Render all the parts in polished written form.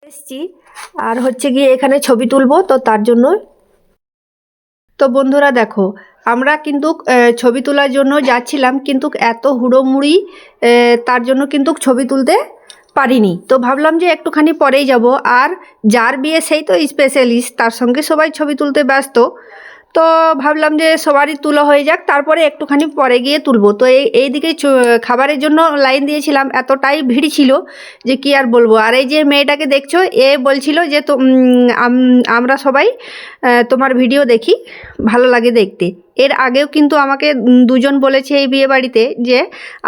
এসছি আর হচ্ছে গিয়ে এখানে ছবি তুলবো, তো তার জন্য। তো বন্ধুরা দেখো, আমরা কিন্তু ছবি তোলার জন্য যাচ্ছিলাম, কিন্তু এত হুড়োমুড়ি, তার জন্য কিন্তু ছবি তুলতে পারিনি। তো ভাবলাম যে একটুখানি পরেই যাব। আর যার বিয়ে সেই তো স্পেশালিস্ট, তার সঙ্গে সবাই ছবি তুলতে ব্যস্ত। তো ভাবলাম যে সবারই তোলা হয়ে যাক, তারপরে একটুখানি পরে গিয়ে তুলবো। তো এইদিকে খাবারের জন্য লাইন দিয়েছিলাম, এতটাই ভিড় ছিল যে কি আর বলবো। আর এই যে মেয়েটাকে দেখছো, এ বলছিল যে তো আমরা সবাই তোমার ভিডিও দেখি, ভালো লাগে দেখতে। এর আগেও কিন্তু আমাকে দুজন বলেছে এই বিয়ে বাড়িতে যে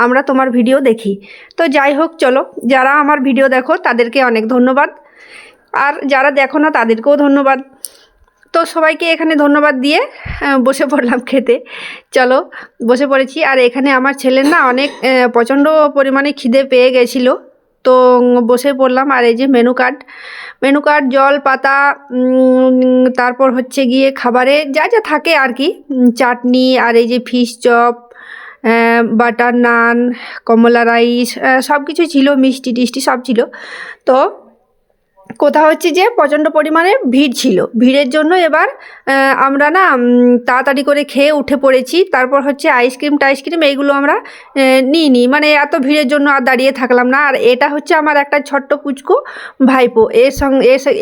আমরা তোমার ভিডিও দেখি। তো যাই হোক, চলো, যারা আমার ভিডিও দেখো তাদেরকে অনেক ধন্যবাদ, আর যারা দেখো না তাদেরকেও ধন্যবাদ। তো সবাইকে এখানে ধন্যবাদ দিয়ে বসে পড়লাম খেতে। চলো, বসে পড়েছি। আর এখানে আমার ছেলের না অনেক প্রচণ্ড পরিমাণে খিদে পেয়ে গেছিলো, তো বসে পড়লাম। আর এই যে মেনু কার্ড, জল পাতা, তারপর হচ্ছে গিয়ে খাবারে যা যা থাকে আর কি, চাটনি, আর এই যে ফিশ চপ, বাটার নান, কমলা রাইস, সব কিছু ছিল, মিষ্টি টিষ্টি সব ছিল। তো কথা হচ্ছে যে প্রচণ্ড পরিমাণে ভিড় ছিল, ভিড়ের জন্য এবার আমরা না তাড়াতাড়ি করে খেয়ে উঠে পড়েছি। তারপর হচ্ছে টাইসক্রিম এইগুলো আমরা নিইনি, মানে এত ভিড়ের জন্য আর দাঁড়িয়ে থাকলাম না। আর এটা হচ্ছে আমার একটা ছোট্ট পুচকু ভাইপো,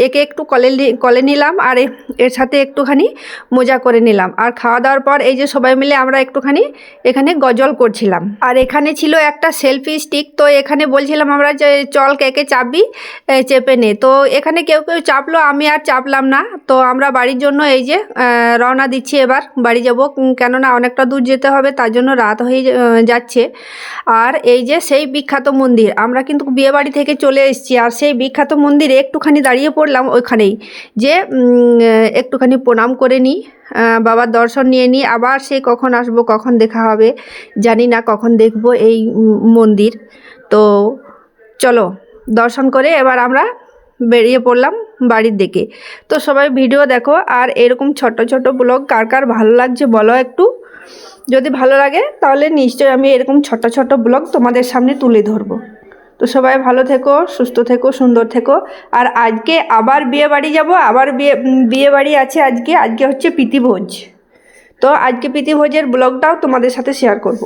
একে একটু কলে নিলাম, আর এর সাথে একটুখানি মজা করে নিলাম। আর খাওয়া দাওয়ার পর এই যে সবাই মিলে আমরা একটুখানি এখানে গজল করছিলাম। আর এখানে ছিল একটা সেলফি স্টিক, তো এখানে বলছিলাম আমরা যে চল কে চাপবি, চেপে নে। তো এখানে কেউ চাপলো, আমি আর চাপলাম না। তো আমরা বাড়ির জন্য এই যে রওনা দিচ্ছি, এবার বাড়ি যাব, কেননা অনেকটা দূর যেতে হবে, তার জন্য রাত হয়ে যাচ্ছে। আর এই যে সেই বিখ্যাত মন্দির, আমরা কিন্তু বিয়ে বাড়ি থেকে চলে এসেছি, আর সেই বিখ্যাত মন্দিরে একটুখানি দাঁড়িয়ে পড়লাম ওইখানেই, যে একটুখানি প্রণাম করে নিই, বাবার দর্শন নিয়ে নিই। আবার সেই কখন আসবো, কখন দেখা হবে জানি না, কখন দেখব এই মন্দির। তো চলো, দর্শন করে এবার আমরা বেরিয়ে পড়লাম বাড়ির দিকে। তো সবাই ভিডিও দেখো, আর এরকম ছোট ছোট ব্লগ কার কার ভালো লাগছে বলো একটু। যদি ভালো লাগে তাহলে নিশ্চয়ই আমি এরকম ছোট ছোট ব্লগ তোমাদের সামনে তুলে ধরবো। তো সবাই ভালো থেকো, সুস্থ থেকো, সুন্দর থেকো। আর আজকে আবার বিয়ে বাড়ি যাবো, আবার বিয়ে বাড়ি আছে আজকে হচ্ছে প্রীতিভোজ। তো আজকে প্রীতিভোজের ব্লগটাও তোমাদের সাথে শেয়ার করব।